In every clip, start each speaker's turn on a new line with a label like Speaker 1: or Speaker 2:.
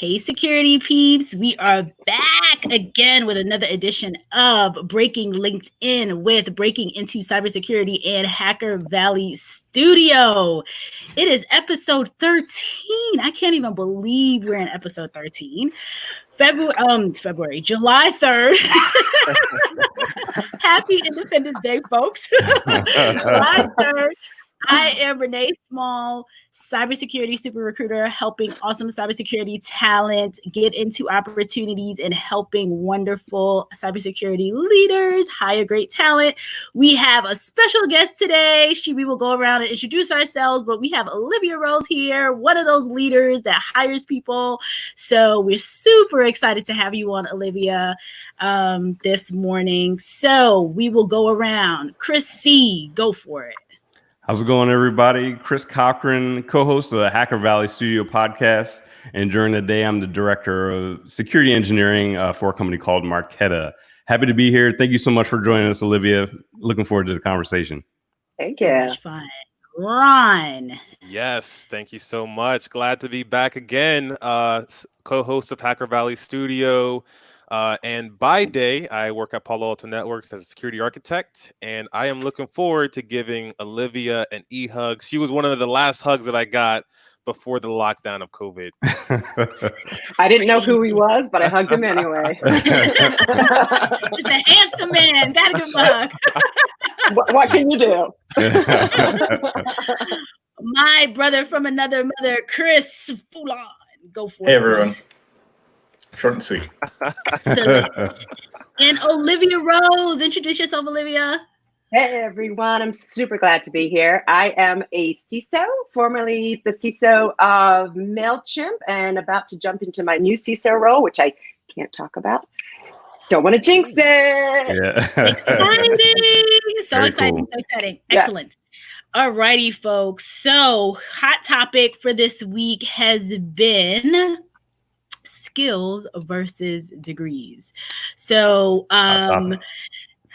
Speaker 1: Hey, security peeps. We are back again with another edition of Breaking LinkedIn with Breaking Into Cybersecurity and Hacker Valley Studio. It is episode 13. I can't even believe we're in episode 13. July 3rd. Happy Independence Day, folks. July 3rd. I am Renee Small, cybersecurity super recruiter, helping awesome cybersecurity talent get into opportunities and helping wonderful cybersecurity leaders hire great talent. We have a special guest today. We will go around and introduce ourselves, but we have Olivia Rose here, one of those leaders that hires people. So we're super excited to have you on, Olivia, this morning. So we will go around. Chris C., go for it.
Speaker 2: How's it going, everybody? Chris Cochran, co-host of the Hacker Valley Studio podcast. And during the day, I'm the director of security engineering for a company called Marquetta. Happy to be here. Thank you so much for joining us, Olivia. Looking forward to the conversation.
Speaker 1: Thank you. So much fun. Ron.
Speaker 3: Yes, thank you so much. Glad to be back again. Co-host of Hacker Valley Studio. And by day, I work at Palo Alto Networks as a security architect, and I am looking forward to giving Olivia an e-hug. She was one of the last hugs that I got before the lockdown of COVID.
Speaker 4: I didn't know who he was, but I hugged him anyway.
Speaker 1: It's a handsome man. Gotta give him a hug.
Speaker 4: What can you do?
Speaker 1: My brother from another mother, Chris Foulon. Go for it.
Speaker 5: Hey, everyone. Short and sweet.
Speaker 1: And Olivia Rose. Introduce yourself, Olivia.
Speaker 4: Hey, everyone. I'm super glad to be here. I am a CISO, formerly the CISO of MailChimp, and about to jump into my new CISO role, which I can't talk about. Don't want to jinx it.
Speaker 2: Yeah.
Speaker 1: Exciting. So
Speaker 2: Very
Speaker 1: exciting.
Speaker 2: cool.
Speaker 1: So exciting. Excellent. Yeah. All righty, folks. So hot topic for this week has been skills versus degrees. So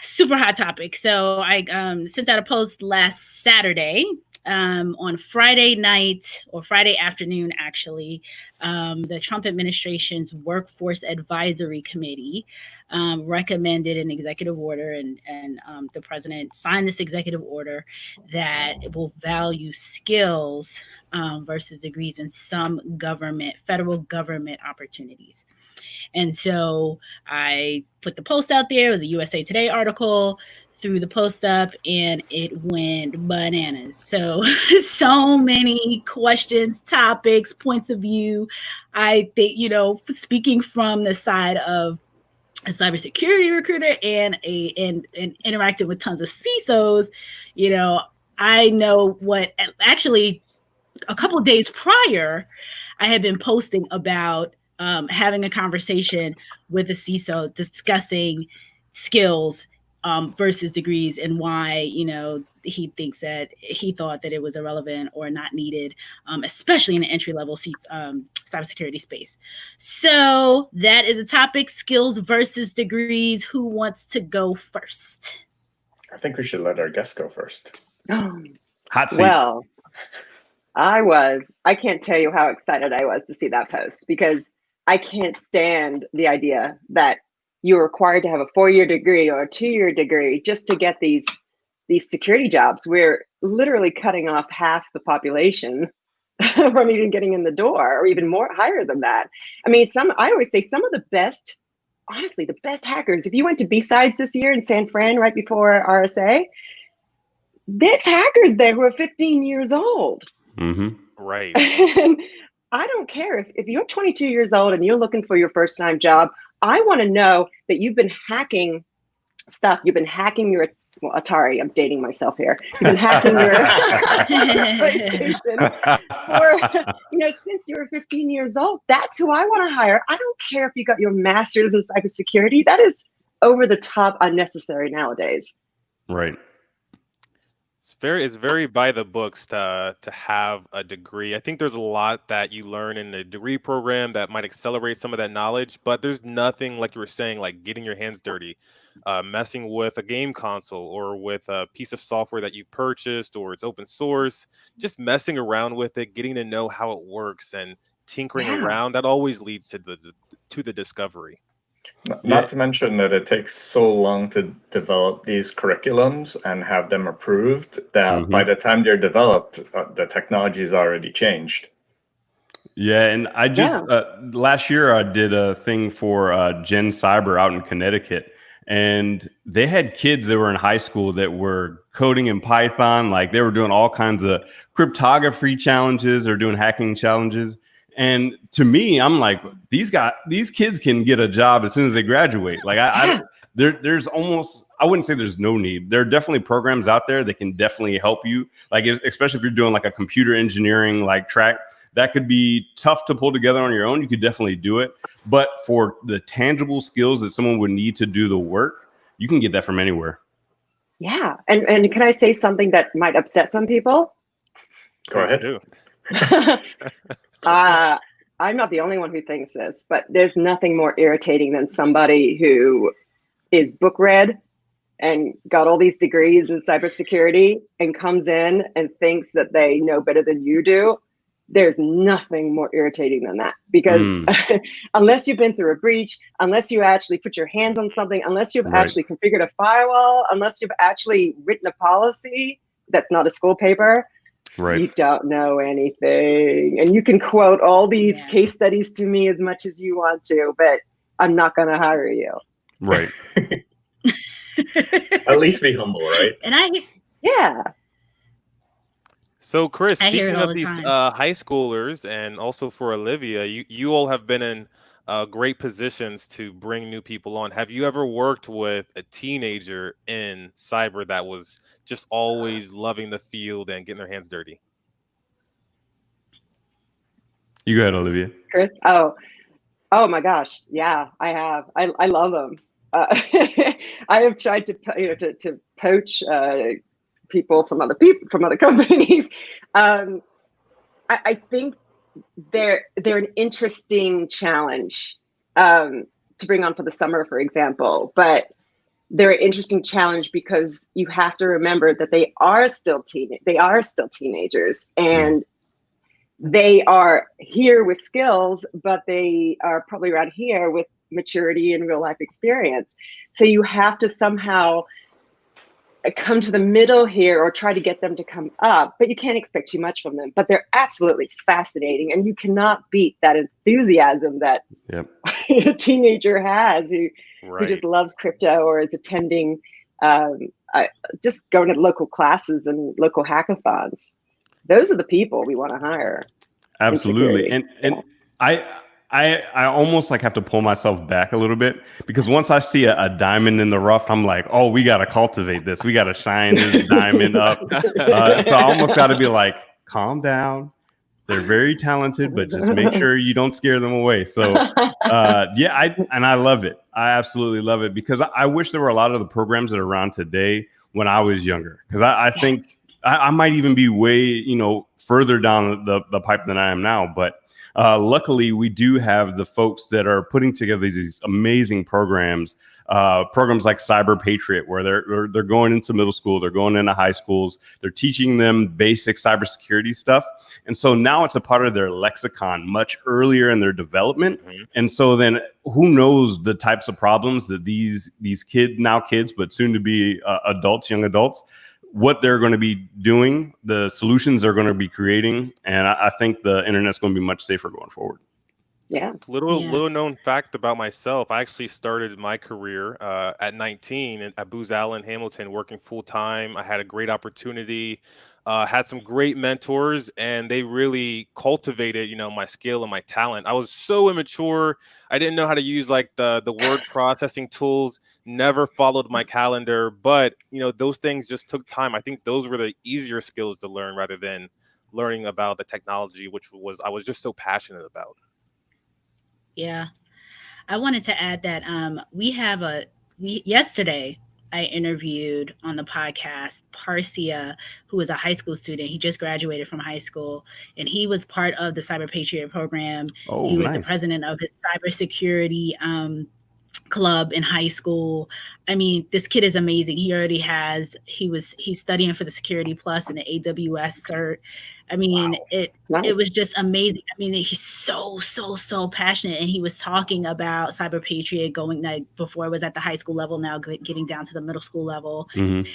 Speaker 1: super hot topic. So I sent out a post last Saturday on Friday night or Friday afternoon, actually. The Trump administration's Workforce Advisory Committee recommended an executive order, and the president signed this executive order that it will value skills versus degrees in some federal government opportunities. And so I put the post out there. It was a USA Today article, threw the post up, and it went bananas. So many questions, topics, points of view. I think, speaking from the side of a cybersecurity recruiter and interacting with tons of CISOs, I know what actually a couple of days prior, I had been posting about having a conversation with a CISO discussing skills versus degrees and why, he thought that it was irrelevant or not needed, especially in the entry-level cybersecurity space. So that is a topic, skills versus degrees. Who wants to go first?
Speaker 5: I think we should let our guest go first.
Speaker 2: Hot seat.
Speaker 4: Well, I can't tell you how excited I was to see that post, because I can't stand the idea that you're required to have a 4-year degree or a 2-year degree just to get these security jobs. We're literally cutting off half the population from even getting in the door, or even more higher than that. I mean, I always say some of the best, honestly, the best hackers, if you went to B-Sides this year in San Fran right before RSA, there's hackers there who are 15 years old.
Speaker 2: Mm-hmm.
Speaker 3: Right.
Speaker 4: And I don't care if you're 22 years old and you're looking for your first time job. I want to know that you've been hacking stuff. You've been hacking your Atari. I'm dating myself here. You've been hacking your PlayStation since you were 15 years old. That's who I want to hire. I don't care if you got your master's in cybersecurity. That is over the top unnecessary nowadays.
Speaker 2: Right.
Speaker 3: It's very by the books to have a degree. I think there's a lot that you learn in the degree program that might accelerate some of that knowledge, but there's nothing like you were saying, like getting your hands dirty, messing with a game console or with a piece of software that you've purchased or it's open source, just messing around with it, getting to know how it works and tinkering
Speaker 4: Yeah.
Speaker 3: around. That always leads to the discovery.
Speaker 5: Not to mention that it takes so long to develop these curriculums and have them approved that by the time they're developed, the technology's already changed.
Speaker 2: Yeah, and I just last year I did a thing for Gen Cyber out in Connecticut, and they had kids that were in high school that were coding in Python, like they were doing all kinds of cryptography challenges or doing hacking challenges. And to me, I'm like, these kids can get a job as soon as they graduate. Like there's almost, I wouldn't say there's no need. There are definitely programs out there that can definitely help you. Like especially if you're doing like a computer engineering like track, that could be tough to pull together on your own. You could definitely do it. But for the tangible skills that someone would need to do the work, you can get that from anywhere.
Speaker 4: Yeah. And can I say something that might upset some people?
Speaker 5: Go ahead.
Speaker 4: I'm not the only one who thinks this, but there's nothing more irritating than somebody who is book read and got all these degrees in cybersecurity and comes in and thinks that they know better than you do. There's nothing more irritating than that, because unless you've been through a breach, unless you actually put your hands on something, unless you've actually configured a firewall, unless you've actually written a policy that's not a school paper, you don't know anything. And you can quote all these case studies to me as much as you want to, but I'm not going to hire you.
Speaker 2: Right.
Speaker 5: At least be humble, right?
Speaker 1: And
Speaker 3: So, Chris,
Speaker 1: I hear
Speaker 3: speaking
Speaker 1: it all
Speaker 3: of
Speaker 1: the
Speaker 3: these
Speaker 1: time.
Speaker 3: high schoolers, and also for Olivia, you all have been in great positions to bring new people on. Have you ever worked with a teenager in cyber that was just always loving the field and getting their hands dirty?
Speaker 2: You go ahead, Olivia.
Speaker 4: Chris? Oh my gosh. Yeah, I have. I love them. I have tried to poach people from other companies. I think they're an interesting challenge to bring on for the summer, for example. But they're an interesting challenge because you have to remember that they are still teenagers, and they are here with skills, but they are probably around here with maturity and real life experience. So you have to somehow come to the middle here or try to get them to come up, but you can't expect too much from them. But they're absolutely fascinating, and you cannot beat that enthusiasm that a teenager has who just loves crypto or is attending, just going to local classes and local hackathons. Those are the people we want to hire.
Speaker 2: Absolutely. And I almost like have to pull myself back a little bit, because once I see a diamond in the rough, I'm like, oh, we got to cultivate this. We got to shine this diamond up. So I almost got to be like, calm down. They're very talented, but just make sure you don't scare them away. So I love it. I absolutely love it, because I wish there were a lot of the programs that are around today when I was younger, because I think I might even be way, further down the pipe than I am now. But luckily, we do have the folks that are putting together these amazing programs like Cyber Patriot, where they're going into middle school, they're going into high schools, they're teaching them basic cybersecurity stuff. And so now it's a part of their lexicon much earlier in their development. And so then who knows the types of problems that these kids, but soon to be young adults, what they're going to be doing, the solutions they're going to be creating. And I think the internet's going to be much safer going forward.
Speaker 3: Little known fact about myself: I actually started my career at 19 at Booz Allen Hamilton, working full time. I had a great opportunity, had some great mentors, and they really cultivated, my skill and my talent. I was so immature; I didn't know how to use like the word processing tools. Never followed my calendar, but those things just took time. I think those were the easier skills to learn rather than learning about the technology, which I was just so passionate about.
Speaker 1: Yeah, I wanted to add that yesterday I interviewed on the podcast Parsia, who is a high school student. He just graduated from high school, and he was part of the Cyber Patriot program.
Speaker 2: Oh,
Speaker 1: he was
Speaker 2: nice.
Speaker 1: the president of his cybersecurity club in high school. I mean, this kid is amazing. He's studying for the Security Plus and the AWS cert. I mean,
Speaker 4: Wow.
Speaker 1: it was just amazing. I mean, he's so passionate, and he was talking about Cyber Patriot going, like, before it was at the high school level, now getting down to the middle school level.
Speaker 2: Mm-hmm.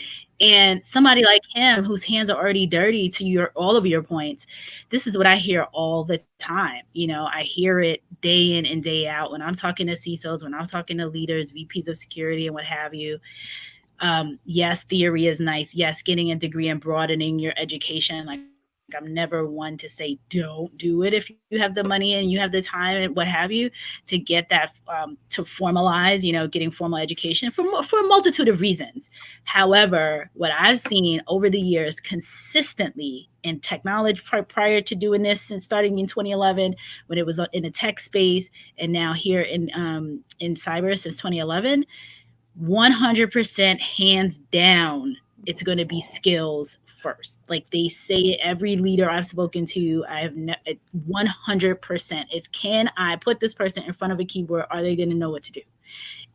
Speaker 1: And somebody like him, whose hands are already dirty, to all of your points, this is what I hear all the time. You know, I hear it day in and day out when I'm talking to CISOs, when I'm talking to leaders, VPs of security, and what have you. Yes, theory is nice. Yes, getting a degree and broadening your education. Like, I'm never one to say don't do it if you have the money and you have the time and what have you to get that, to formalize, you know, getting formal education for a multitude of reasons. However, what I've seen over the years consistently in technology prior to doing this, since starting in 2011, when it was in the tech space, and now here in cyber since 2011, 100% hands down, it's going to be skills first. Like they say, every leader I've spoken to, I have 100%. It's, can I put this person in front of a keyboard? Are they going to know what to do?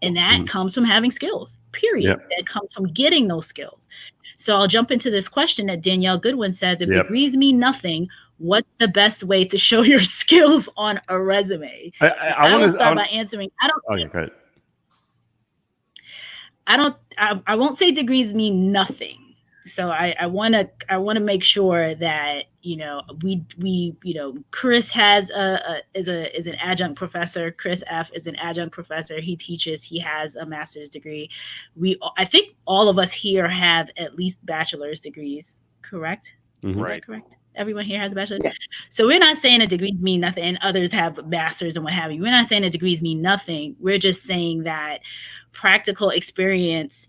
Speaker 1: And that comes from having skills, period. Yep. That comes from getting those skills. So I'll jump into this question that Danielle Goodwin says, if degrees mean nothing, what's the best way to show your skills on a resume? I want to start by answering. I won't say degrees mean nothing. So I want to make sure that, you know, we Chris is an adjunct professor. Chris F is an adjunct professor. He teaches. He has a master's degree. I think all of us here have at least bachelor's degrees. Correct?
Speaker 2: Mm-hmm.
Speaker 1: Is that correct? Everyone here has a bachelor's. Yeah. So we're not saying that degrees mean nothing, and others have masters and what have you. We're not saying that degrees mean nothing. We're just saying that practical experience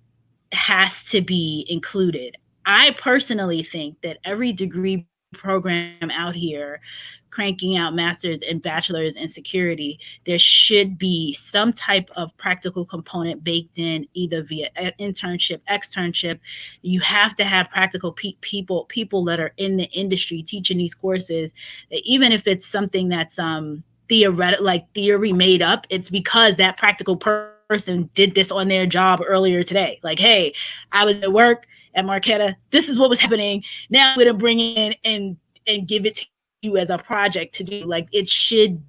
Speaker 1: has to be included. I personally think that every degree program out here cranking out masters and bachelors in security, there should be some type of practical component baked in, either via internship, externship. You have to have practical people that are in the industry teaching these courses, that even if it's something that's theoretical, like theory made up, it's because that practical person did this on their job earlier today. Like, hey, I was at work at Marquetta, this is what was happening. Now I'm going to bring in and give it to you as a project to do. Like, it should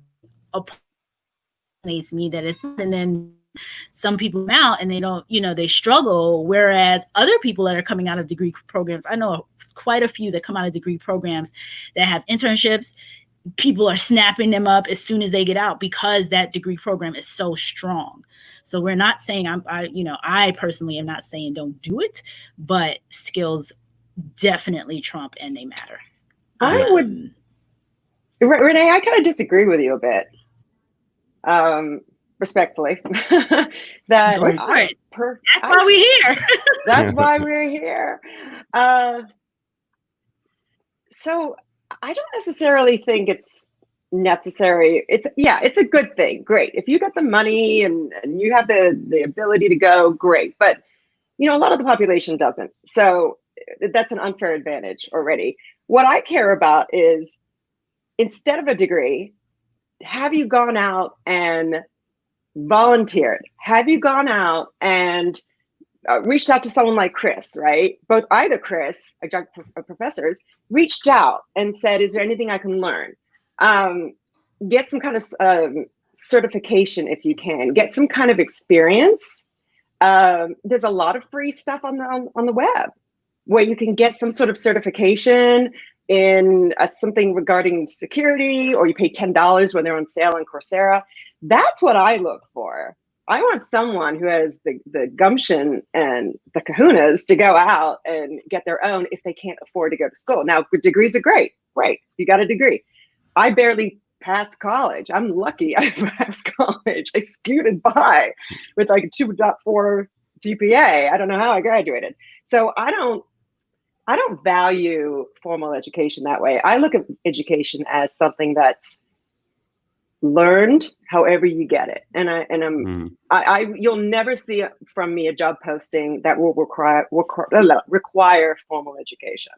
Speaker 1: appease me that it's, and then some people come out and they don't, you know, they struggle. Whereas other people that are coming out of degree programs, I know quite a few that come out of degree programs that have internships. People are snapping them up as soon as they get out because that degree program is so strong. So we're not saying, I personally am not saying don't do it, but skills definitely trump and they matter.
Speaker 4: I would, Renee, I kind of disagree with you a bit, respectfully. That's why we're here. That's why we're here. So I don't necessarily think it's necessary. It's a good thing. Great. If you got the money and you have the ability to go, great. But, you know, a lot of the population doesn't. So that's an unfair advantage already. What I care about is, instead of a degree, have you gone out and volunteered? Have you gone out and reached out to someone like Chris, right? Either Chris, adjunct professors, reached out and said, is there anything I can learn? Get some kind of certification if you can. Get some kind of experience. There's a lot of free stuff on the web where you can get some sort of certification in something regarding security, or you pay $10 when they're on sale on Coursera. That's what I look for. I want someone who has the gumption and the kahunas to go out and get their own if they can't afford to go to school. Now, degrees are great. Right. You got a degree. I barely passed college. I'm lucky I passed college. I scooted by with like a 2.4 GPA. I don't know how I graduated. So I don't value formal education that way. I look at education as something that's learned however you get it. You'll never see from me a job posting that will require formal education.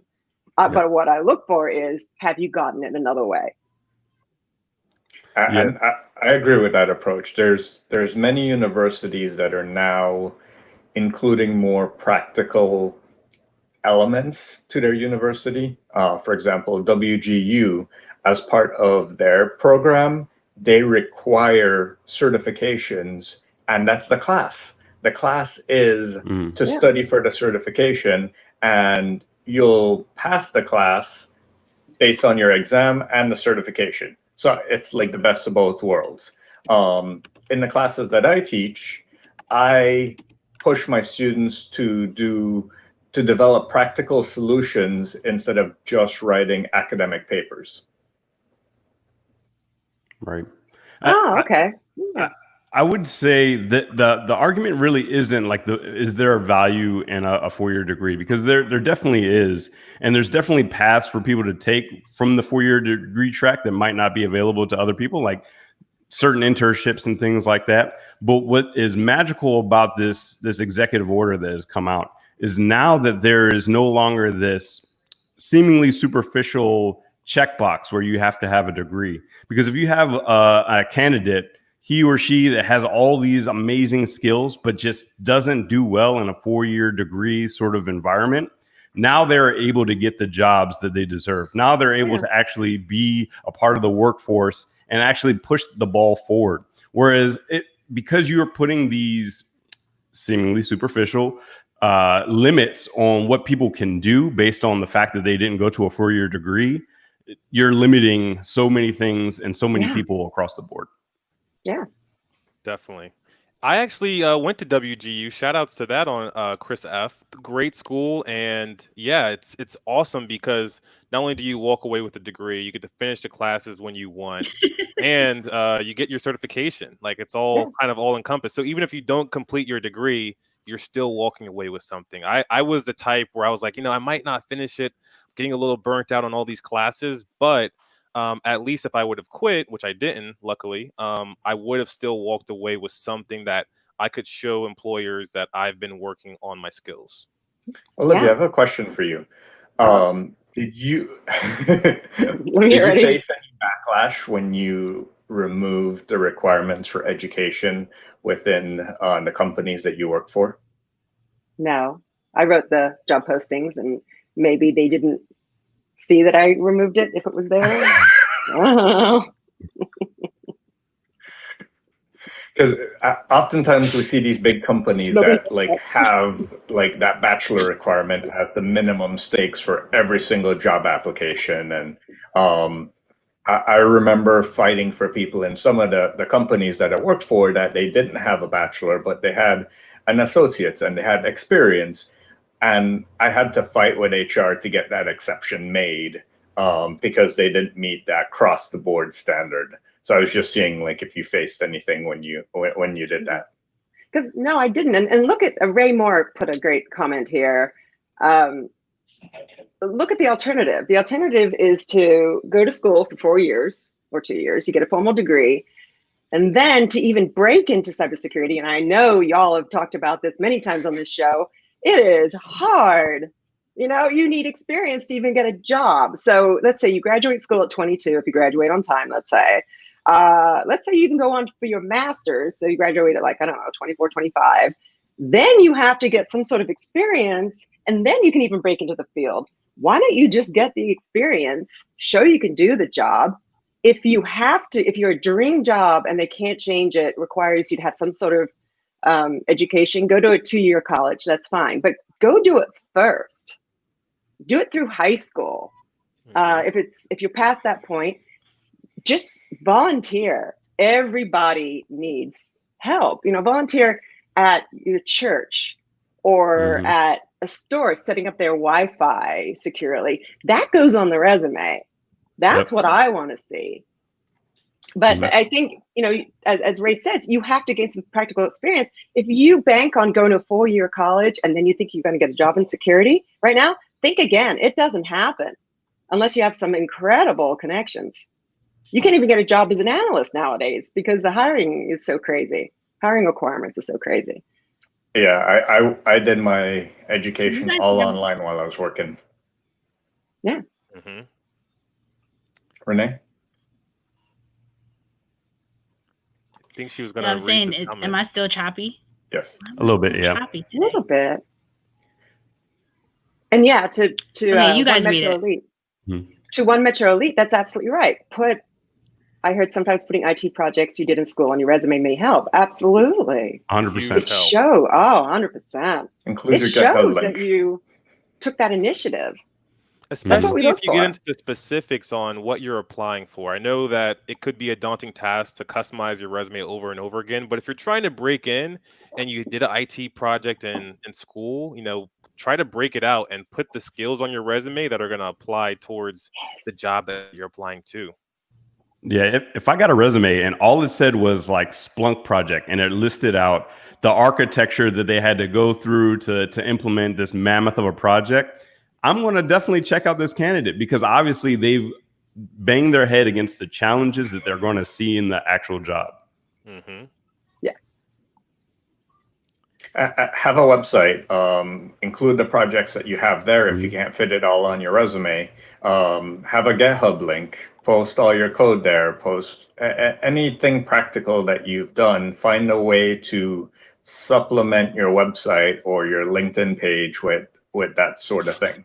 Speaker 4: But what I look for is, have you gotten it another way?
Speaker 5: And I agree with that approach. There's many universities that are now including more practical elements to their university. For example, WGU, as part of their program, they require certifications, and that's the class. The class is to study for the certification, and you'll pass the class based on your exam and the certification. So it's like the best of both worlds. In the classes that I teach, I push my students to develop practical solutions instead of just writing academic papers.
Speaker 2: Right.
Speaker 4: Okay.
Speaker 2: I would say that the argument really isn't like is there a value in a 4-year degree? Because there definitely is, and there's definitely paths for people to take from the 4-year degree track that might not be available to other people, like certain internships and things like that. But what is magical about this executive order that has come out is now that there is no longer this seemingly superficial checkbox where you have to have a degree. Because if you have a candidate, he or she that has all these amazing skills, but just doesn't do well in a 4-year degree sort of environment, now they're able to get the jobs that they deserve. Now they're able to actually be a part of the workforce and actually push the ball forward. Whereas because you're putting these seemingly superficial limits on what people can do based on the fact that they didn't go to a 4-year degree, you're limiting so many things and so many people across the board.
Speaker 4: Yeah,
Speaker 3: definitely. I actually went to WGU. Shout outs to that on Chris F. Great school. And yeah, it's awesome because not only do you walk away with a degree, you get to finish the classes when you want, and you get your certification. Like it's all kind of all encompassed. So even if you don't complete your degree, you're still walking away with something. I was the type where I was like, I might not finish it, getting a little burnt out on all these classes, but at least if I would have quit, which I didn't, luckily, I would have still walked away with something that I could show employers that I've been working on my skills.
Speaker 5: Olivia, I have a question for you. Did you face any backlash when you removed the requirements for education within the companies that you work for?
Speaker 4: No, I wrote the job postings, and maybe they didn't see that I removed it if it was there. I don't know.
Speaker 5: Because oftentimes we see these big companies that have that bachelor requirement as the minimum stakes for every single job application. And I remember fighting for people in some of the companies that I worked for that they didn't have a bachelor, but they had an associate's and they had experience. And I had to fight with HR to get that exception made because they didn't meet that across the board standard. So I was just seeing if you faced anything when you did that.
Speaker 4: Because no, I didn't. And look at Ray Moore put a great comment here. Look at the alternative. The alternative is to go to school for 4 years or 2 years. You get a formal degree. And then to even break into cybersecurity, and I know y'all have talked about this many times on this show, it is hard. You need experience to even get a job. So let's say you graduate school at 22, if you graduate on time, let's say you can go on for your master's. So you graduate at 24, 25. Then you have to get some sort of experience, and then you can even break into the field. Why don't you just get the experience, show you can do the job? If your dream job and they can't change it, requires you to have some sort of education, go to a 2-year college, that's fine. But go do it first. Do it through high school. If you're past that point, just volunteer. Everybody needs help. Volunteer at your church or at a store setting up their Wi-Fi securely. That goes on the resume. That's what I want to see. But I think, as Ray says, you have to gain some practical experience. If you bank on going to a 4-year college and then you think you're going to get a job in security right now, think again. It doesn't happen unless you have some incredible connections. You can't even get a job as an analyst nowadays because the hiring is so crazy. Hiring requirements are so crazy.
Speaker 5: Yeah, I did my education all online while I was working.
Speaker 4: Yeah.
Speaker 3: Mm-hmm.
Speaker 5: Renee?
Speaker 3: I think she was
Speaker 1: Yeah,
Speaker 3: gonna
Speaker 1: I'm saying, am I still choppy?
Speaker 5: Yes.
Speaker 2: A little bit, yeah.
Speaker 1: Choppy
Speaker 4: A little bit. And yeah, to
Speaker 1: okay, you guys
Speaker 4: One
Speaker 1: read
Speaker 4: Metro
Speaker 1: it.
Speaker 4: Elite.
Speaker 2: Hmm.
Speaker 4: To One Metro Elite, that's absolutely right. I heard sometimes putting IT projects you did in school on your resume may help. Absolutely.
Speaker 2: 100%.
Speaker 4: It shows, 100%.
Speaker 5: Include
Speaker 4: It
Speaker 5: your GitHub
Speaker 4: shows
Speaker 5: link.
Speaker 4: that you took that initiative.
Speaker 3: Especially
Speaker 4: look
Speaker 3: if you get
Speaker 4: for.
Speaker 3: into the specifics on what you're applying for. I know that it could be a daunting task to customize your resume over and over again, but if you're trying to break in and you did an IT project in school, try to break it out and put the skills on your resume that are going to apply towards the job that you're applying to.
Speaker 2: Yeah, if I got a resume and all it said was like Splunk project and it listed out the architecture that they had to go through to implement this mammoth of a project, I'm going to definitely check out this candidate because obviously they've banged their head against the challenges that they're going to see in the actual job.
Speaker 3: Mm-hmm.
Speaker 4: Yeah.
Speaker 5: Have a website. Include the projects that you have there if you can't fit it all on your resume. Have a GitHub link. Post all your code there. Post anything practical that you've done. Find a way to supplement your website or your LinkedIn page with that sort of thing.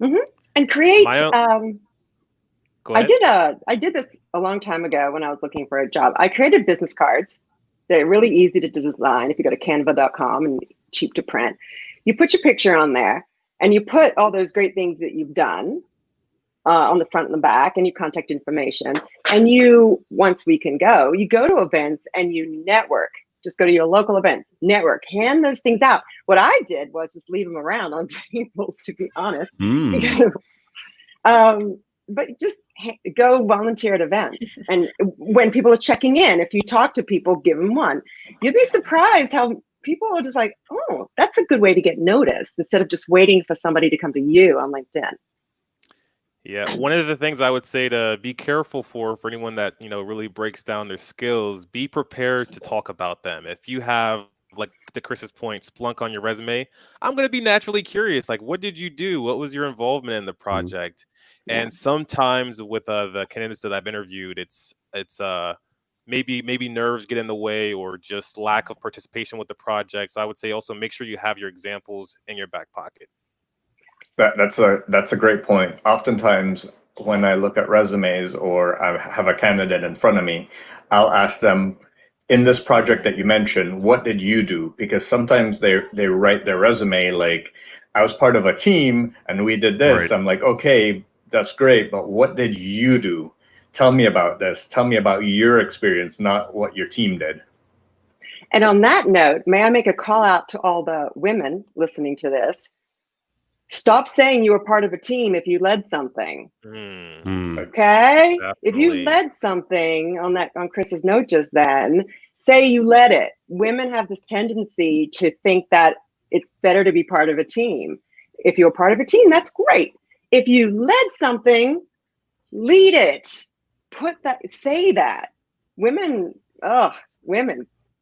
Speaker 4: Mm-hmm. And create.
Speaker 3: Go ahead.
Speaker 4: I did this a long time ago when I was looking for a job. I created business cards. They're really easy to design. If you go to canva.com and cheap to print, you put your picture on there and you put all those great things that you've done on the front and the back and your contact information. And once we can go, you go to events and you network. Just go to your local events, network, hand those things out. What I did was just leave them around on tables, to be honest. Because, but just go volunteer at events. And when people are checking in, if you talk to people, give them one. You'd be surprised how people are just like, oh, that's a good way to get noticed instead of just waiting for somebody to come to you on LinkedIn.
Speaker 3: Yeah, one of the things I would say to be careful for anyone that, really breaks down their skills, be prepared to talk about them. If you have, like to Chris's point, Splunk on your resume, I'm going to be naturally curious. Like, what did you do? What was your involvement in the project? And sometimes with the candidates that I've interviewed, it's maybe nerves get in the way or just lack of participation with the project. So I would say also make sure you have your examples in your back pocket.
Speaker 5: That's a great point. Oftentimes, when I look at resumes or I have a candidate in front of me, I'll ask them, in this project that you mentioned, what did you do? Because sometimes they write their resume like, I was part of a team and we did this.
Speaker 2: Right.
Speaker 5: I'm like, okay, that's great, but what did you do? Tell me about this. Tell me about your experience, not what your team did.
Speaker 4: And on that note, may I make a call out to all the women listening to this? Stop saying you were part of a team if you led something. Okay?
Speaker 3: Definitely.
Speaker 4: If you led something on Chris's note just then, say you led it. Women have this tendency to think that it's better to be part of a team. If you're part of a team, that's great. If you led something, lead it. Say that. Women,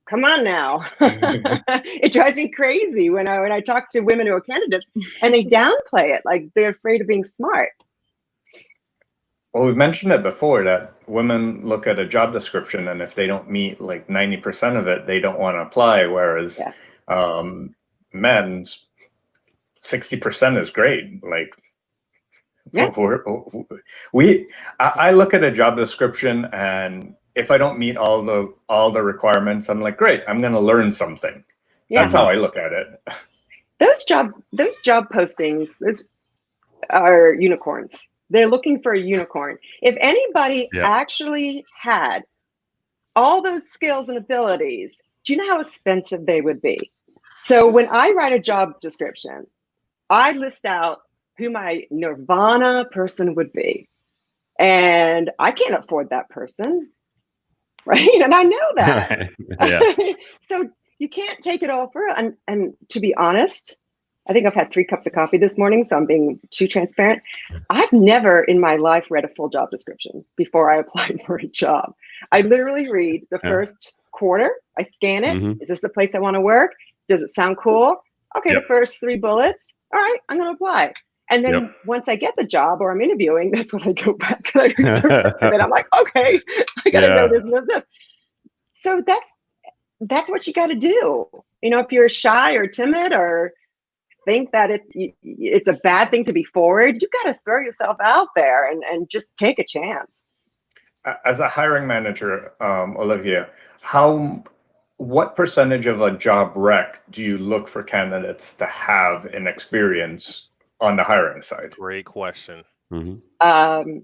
Speaker 4: come on now. It drives me crazy when I talk to women who are candidates and they downplay it, like they're afraid of being smart.
Speaker 5: Well, we've mentioned it before that women look at a job description and if they don't meet like 90% of it, they don't want to apply. Whereas men, 60% is great. Like I look at a job description and if I don't meet all the requirements, I'm like, great, I'm going to learn something. That's how I look at it.
Speaker 4: Those job postings, those are unicorns. They're looking for a unicorn. If anybody actually had all those skills and abilities, do you know how expensive they would be? So when I write a job description, I list out who my nirvana person would be. And I can't afford that person, right? And I know that. So you can't take it all for it. And to be honest, I think I've had 3 cups of coffee this morning, so I'm being too transparent. I've never in my life read a full job description before I applied for a job. I literally read the first quarter. I scan it.
Speaker 2: Mm-hmm.
Speaker 4: Is this the place I want to work? Does it sound cool? Okay,
Speaker 2: Yep.
Speaker 4: the first 3 bullets. All right, I'm going to apply. And then once I get the job or I'm interviewing, that's when I go back and I read the rest of it. I'm like, okay, I got to know this and this. So that's what you got to do. You know, if you're shy or timid or think that it's a bad thing to be forward, you got to throw yourself out there and just take a chance.
Speaker 5: As a hiring manager, Olivia, what percentage of a job rec do you look for candidates to have in experience on the hiring side?
Speaker 3: Great question.
Speaker 2: Mm-hmm.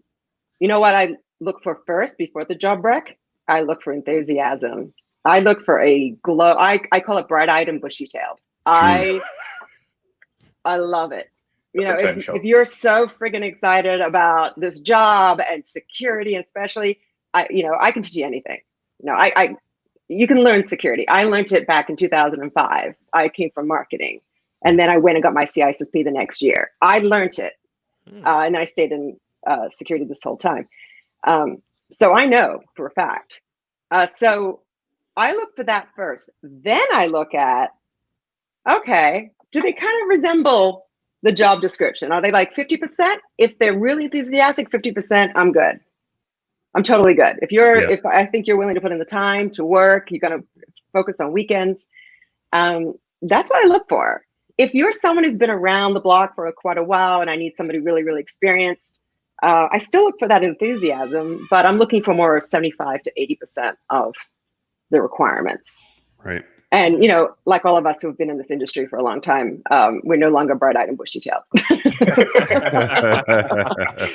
Speaker 4: You know what I look for first before the job rec? I look for enthusiasm. I look for a glow. I call it bright-eyed and bushy-tailed. I love it. You know, if you're so friggin' excited about this job and security, and especially, I can teach you anything. You know, you can learn security. I learned it back in 2005. I came from marketing, and then I went and got my CISSP the next year. I learned it, and I stayed in security this whole time. So I know for a fact. So I look for that first. Then I look at, okay, do they kind of resemble the job description? Are they like 50%? If they're really enthusiastic, 50%, I'm good. I'm totally good. If I think you're willing to put in the time to work, you're going to focus on weekends. That's what I look for. If you're someone who's been around the block for quite a while and I need somebody really, really experienced, I still look for that enthusiasm, but I'm looking for more 75 to 80% of the requirements.
Speaker 2: Right.
Speaker 4: And, you know, like all of us who have been in this industry for a long time, we're no longer bright-eyed and bushy-tailed.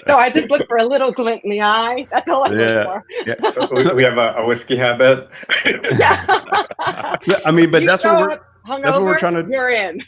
Speaker 4: So I just look for a little glint in the eye. That's all I look for.
Speaker 5: Yeah. We have a whiskey habit.
Speaker 2: I mean, but that's what we're trying to.
Speaker 4: You're in.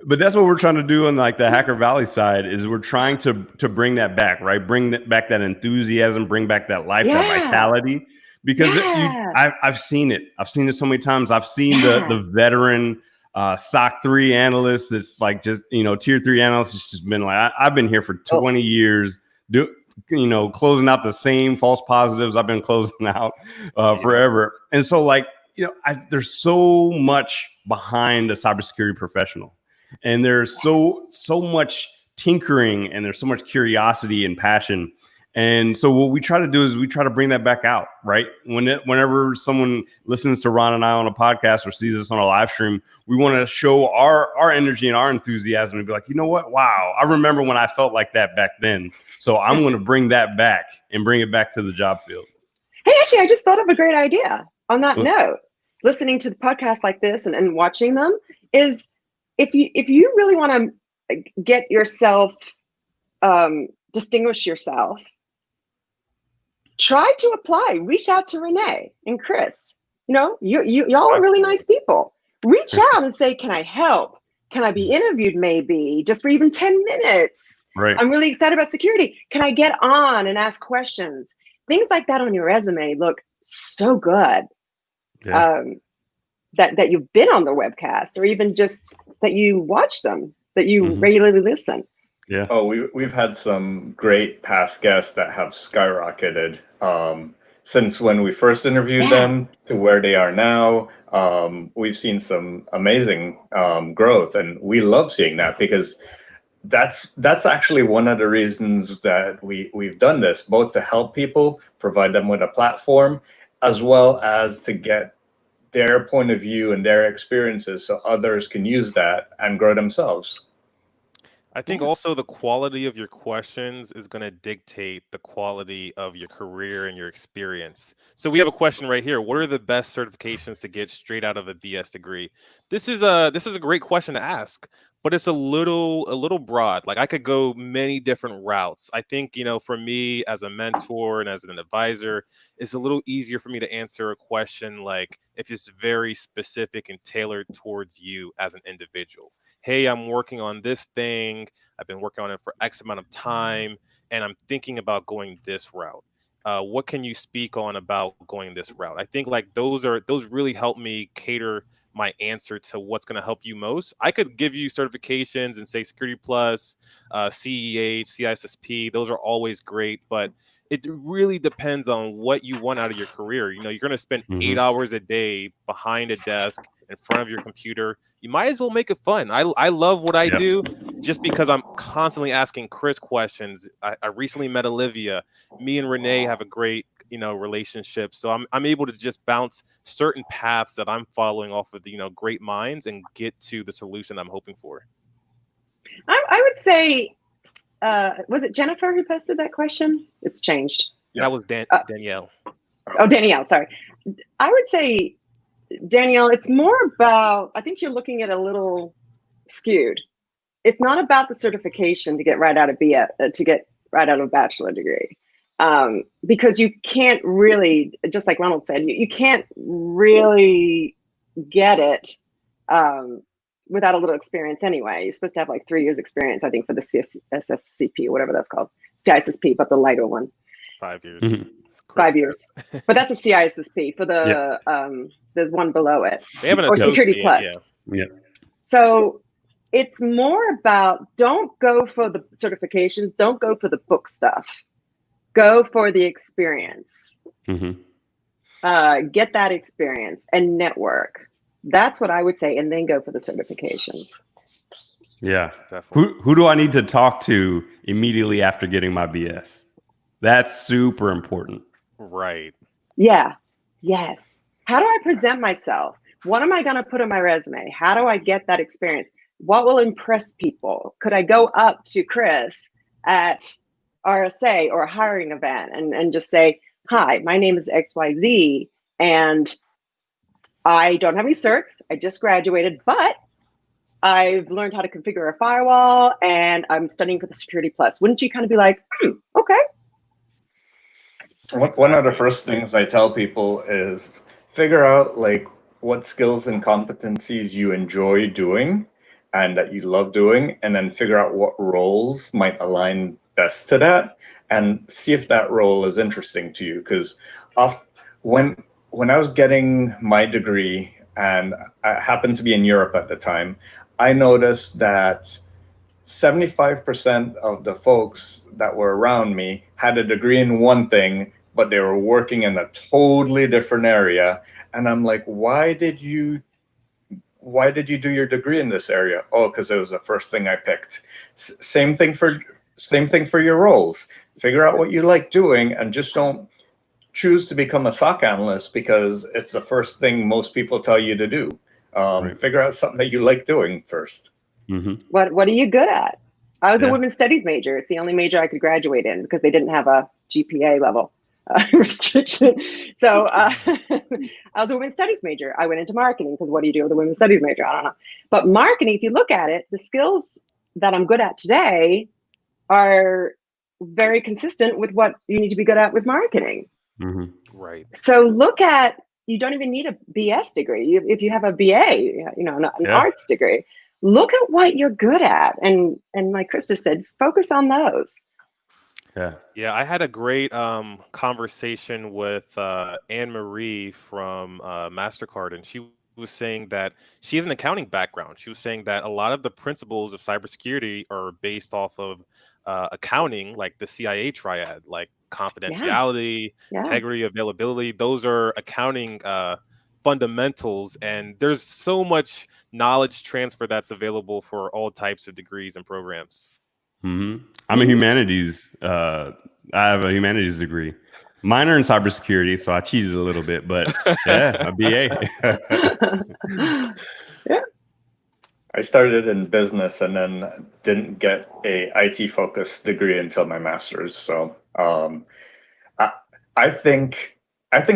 Speaker 2: But that's what we're trying to do on like the Hacker Valley side is we're trying to bring that back, right? Bring back that enthusiasm, bring back that life, that vitality. Because I've seen it. I've seen it so many times. I've seen the veteran SOC 3 analyst that's like just, you know, tier 3 analyst has just been like, I've been here for 20 years, closing out the same false positives I've been closing out forever. And so like, you know, there's so much behind a cybersecurity professional. And there's so much tinkering and there's so much curiosity and passion. And so what we try to do is we try to bring that back out, right? Whenever someone listens to Ron and I on a podcast or sees us on a live stream, we want to show our energy and our enthusiasm and be like, you know what? Wow, I remember when I felt like that back then. So I'm going to bring that back and bring it back to the job field.
Speaker 4: Hey, actually, I just thought of a great idea on that note. Listening to the podcast like this and watching them is if you really want to get yourself, distinguish yourself, try to apply. Reach out to Renee and Chris. You know, y'all are really nice people. Reach out and say, can I help? Can I be interviewed maybe just for even 10 minutes?
Speaker 2: Right.
Speaker 4: I'm really excited about security. Can I get on and ask questions? Things like that on your resume look so good. Yeah. That you've been on the webcast or even just that you watch them, that you regularly listen.
Speaker 2: Yeah.
Speaker 5: Oh, we've had some great past guests that have skyrocketed since when we first interviewed them to where they are now. We've seen some amazing growth, and we love seeing that because that's actually one of the reasons that we've done this, both to help people, provide them with a platform, as well as to get their point of view and their experiences so others can use that and grow themselves.
Speaker 3: I think also the quality of your questions is going to dictate the quality of your career and your experience. So we have a question right here. What are the best certifications to get straight out of a BS degree? This is a great question to ask, but it's a little broad. Like I could go many different routes. I think, you know, for me as a mentor and as an advisor, it's a little easier for me to answer a question like if it's very specific and tailored towards you as an individual. Hey, I'm working on this thing. I've been working on it for X amount of time, and I'm thinking about going this route. what can you speak on about going this route? I think like those really help me cater my answer to what's going to help you most. I could give you certifications and say Security Plus, CEH, CISSP. Those are always great, but it really depends on what you want out of your career. You know, you're going to spend 8 hours a day behind a desk in front of your computer. You might as well make it fun. I love what I do just because I'm constantly asking CRISC questions. I recently met Olivia. Me and Renee have a great, relationship. So I'm able to just bounce certain paths that I'm following off of the, great minds and get to the solution I'm hoping for.
Speaker 4: I would say, was it Jennifer who posted that question? It's changed.
Speaker 3: That was Danielle.
Speaker 4: Oh, Danielle, sorry. I would say, Danielle, it's more about, I think you're looking at a little skewed. It's not about the certification to get right out of a bachelor degree. Because you can't really, just like Ronald said, you can't really get it without a little experience anyway. You're supposed to have like 3 years experience, I think, for the CSSCP or whatever that's called. CISSP, but the lighter one.
Speaker 3: 5 years.
Speaker 4: 5 years. But that's a CISSP. For the there's one below it.
Speaker 3: They have
Speaker 4: or Security Plus.
Speaker 2: Yeah.
Speaker 4: So it's more about, don't go for the certifications, don't go for the book stuff. Go for the experience. Get that experience and network. That's what I would say, and then go for the certifications.
Speaker 2: Yeah.
Speaker 3: Definitely.
Speaker 2: Who do I need to talk to immediately after getting my BS? That's super important.
Speaker 3: Right.
Speaker 4: Yeah. Yes. How do I present myself? What am I going to put on my resume? How do I get that experience? What will impress people? Could I go up to Chris at RSA or a hiring event and just say, hi, my name is XYZ, and I don't have any certs. I just graduated, but I've learned how to configure a firewall and I'm studying for the Security Plus. Wouldn't you kind of be like, okay.
Speaker 5: One of the first things I tell people is figure out like what skills and competencies you enjoy doing and that you love doing, and then figure out what roles might align best to that and see if that role is interesting to you. Because when I was getting my degree, and I happened to be in Europe at the time, I noticed that 75% of the folks that were around me had a degree in one thing, but they were working in a totally different area. And I'm like, why did you do your degree in this area? Oh, because it was the first thing I picked. Same thing for your roles. Figure out what you like doing, and just don't choose to become a SOC analyst because it's the first thing most people tell you to do. Figure out something that you like doing first.
Speaker 4: What are you good at? I was a women's studies major. It's the only major I could graduate in because they didn't have a GPA level restriction. So I was a women's studies major. I went into marketing because what do you do with a women's studies major? I don't know. But marketing, if you look at it, the skills that I'm good at today are very consistent with what you need to be good at with marketing.
Speaker 3: Right.
Speaker 4: So look at, you don't even need a BS degree. If you have a BA, an arts degree, look at what you're good at. And like Krista said, focus on those.
Speaker 3: Yeah, I had a great conversation with Anne-Marie from MasterCard, and she was saying that she has an accounting background. She was saying that a lot of the principles of cybersecurity are based off of accounting, like the CIA triad, like confidentiality, integrity, availability. Those are accounting fundamentals, and there's so much knowledge transfer that's available for all types of degrees and programs.
Speaker 2: I'm a humanities. I have a humanities degree. Minor in cybersecurity, so I cheated a little bit, but a BA.
Speaker 5: I started in business and then didn't get a IT focused degree until my master's. So I think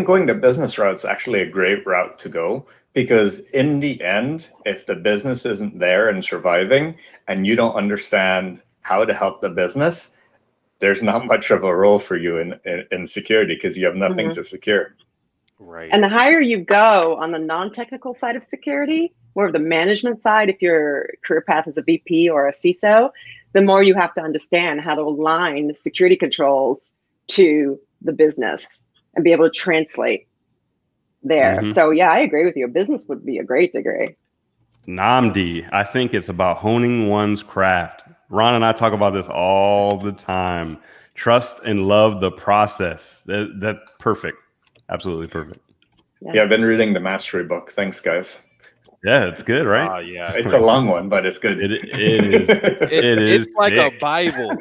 Speaker 5: going the business route is actually a great route to go, because in the end, if the business isn't there and surviving and you don't understand how to help the business, there's not much of a role for you in security because you have nothing to secure.
Speaker 3: Right.
Speaker 4: And the higher you go on the non-technical side of security, more of the management side, if your career path is a VP or a CISO, the more you have to understand how to align the security controls to the business and be able to translate there. So yeah, I agree with you. Business would be a great degree.
Speaker 2: Namdi, I think it's about honing one's craft. Ron and I talk about this all the time. Trust and love the process. That's perfect. Absolutely perfect.
Speaker 5: Yeah, I've been reading the Mastery book. Thanks, guys.
Speaker 2: Yeah, it's good, right?
Speaker 3: Yeah.
Speaker 5: It's a long one, but it's good.
Speaker 2: It is.
Speaker 3: It's like
Speaker 2: thick.
Speaker 3: a Bible.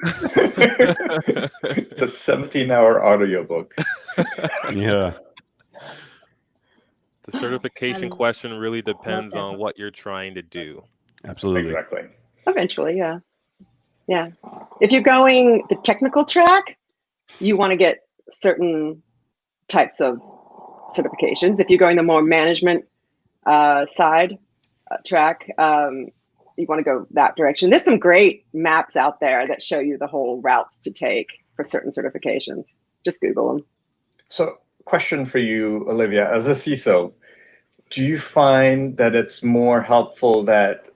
Speaker 5: It's a 17-hour audiobook.
Speaker 2: Yeah.
Speaker 3: The certification question really depends on what you're trying to do.
Speaker 2: Absolutely.
Speaker 5: Exactly.
Speaker 4: Eventually, yeah. Yeah. If you're going the technical track, you want to get certain types of certifications. If you're going the more management side track, you want to go that direction. There's some great maps out there that show you the whole routes to take for certain certifications. Just Google them. So,
Speaker 5: question for you, Olivia, as a CISO, do you find that it's more helpful that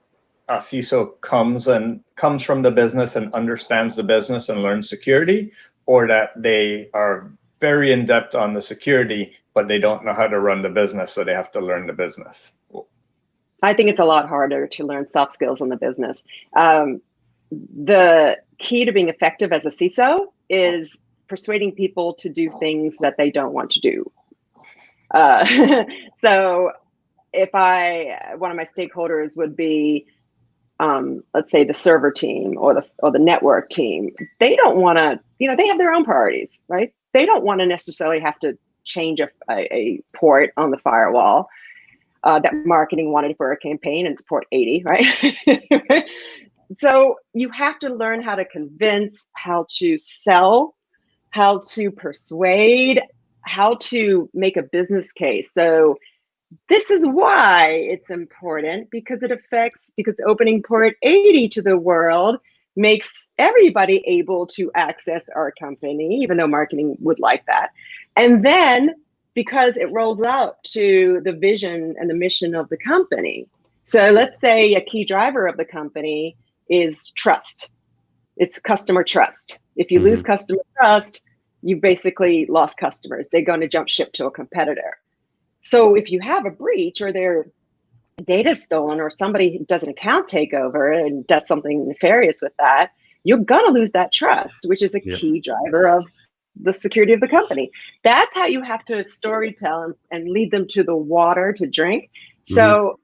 Speaker 5: a CISO comes from the business and understands the business and learns security, or that they are very in depth on the security, but they don't know how to run the business, so they have to learn the business?
Speaker 4: I think it's a lot harder to learn soft skills in the business. The key to being effective as a CISO is persuading people to do things that they don't want to do. So if one of my stakeholders would be, let's say the server team or the network team, they don't want to, they have their own priorities, right? They don't want to necessarily have to change a port on the firewall that marketing wanted for a campaign, and it's port 80, right? So you have to learn how to convince, how to sell, how to persuade, how to make a business case. So this is why it's important, because opening port 80 to the world makes everybody able to access our company, even though marketing would like that. And then because it rolls out to the vision and the mission of the company. So let's say a key driver of the company is trust. It's customer trust. If you lose customer trust, you basically lost customers. They're going to jump ship to a competitor. So if you have a breach or their data stolen, or somebody does an account takeover and does something nefarious with that, you're going to lose that trust, which is a key driver of the security of the company. That's how you have to storytell and lead them to the water to drink. So